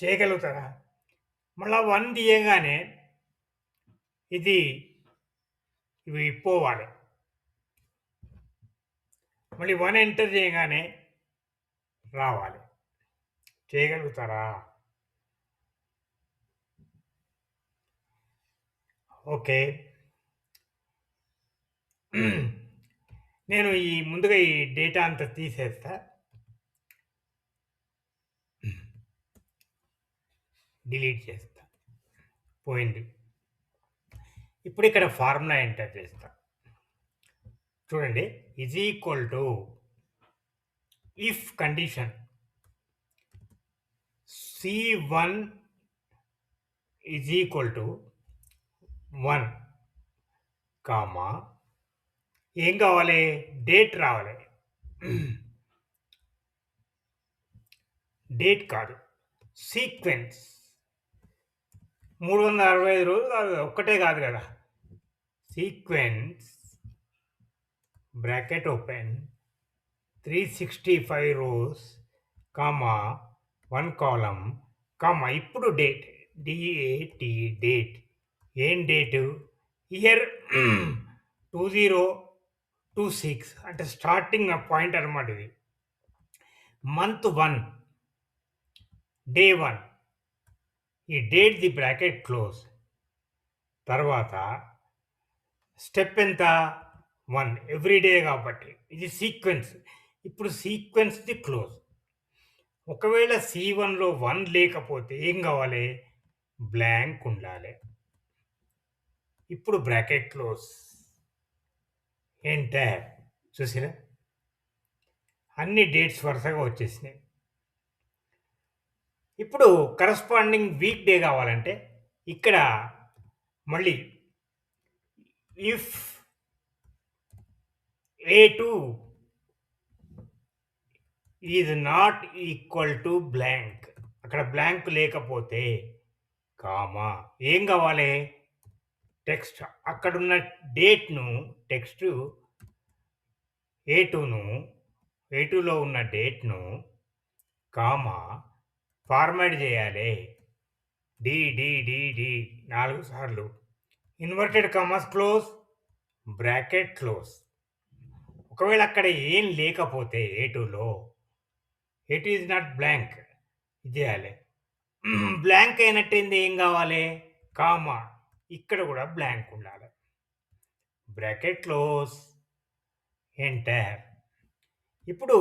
చేయగలుగుతారా? మళ్ళా 1 తీయగానే ఇది ఇవి పోవాలి. మళ్ళీ 1 ఎంటర్ చేయగానే రావాలి. చేయగలుగుతారా? ఓకే. నేను ముందుగా ఈ డేటా అంతా తీసేస్తా. డిలీట్ చేస్తా. పోయింది. ఇప్పుడు ఇక్కడ ఫార్ములా ఎంటర్ చేస్తా. చూడండి. Is equal to if condition C1 is equal to 1 comma ఏం కావాలి? డేట్ రావాలి. డేట్ కాదు. సీక్వెన్స్. 365 రోజులు కాదు. ఒక్కటే కాదు కదా! Sequence bracket open 365 rows comma 1 column comma ఇప్పుడు డేట్ DAT డేట్. ఏం డేటు? ఇయర్ 2026 అంటే స్టార్టింగ్ పాయింట్ అనమాట ఇది. మంత్ 1 డే 1 ఈ డేట్ ది బ్రాకెట్ క్లోజ్. తర్వాత స్టెప్ ఎంత? 1 ఎవ్రీ డే కాబట్టి ఇది సీక్వెన్స్. ఇప్పుడు సీక్వెన్స్‌ది క్లోజ్. ఒకవేళ C1లో 1 లేకపోతే ఏం కావాలి? బ్లాంక్ ఉండాలి. ఇప్పుడు బ్రాకెట్ క్లోజ్. ఎంటర్. చూసిరా? అన్ని డేట్స్ వరుసగా వచ్చేసినాయి. ఇప్పుడు కరస్పాండింగ్ వీక్ డే కావాలంటే ఇక్కడ మళ్ళీ if A2 is not equal to blank. అక్కడ బ్లాంక్ లేకపోతే కామా ఏం కావాలి? టెక్స్ట్ అక్కడున్న డేట్‌ను టెక్స్ట్ A2లో ఉన్న డేట్‌ను కామా ఫార్మాట్ చేయాలి. డి 4 సార్లు. Inverted commas close. Bracket close. ఒకవేళ అక్కడ ఏం లేకపోతే A2లో ఇట్ ఈజ్ నాట్ బ్లాంక్ ఇది చేయాలి. బ్లాంక్ అయినట్టయింది ఏం కావాలి? కామా ఇక్కడ కూడా బ్లాంక్ ఉండాలి. Bracket close. ఎంటర్. ఇప్పుడు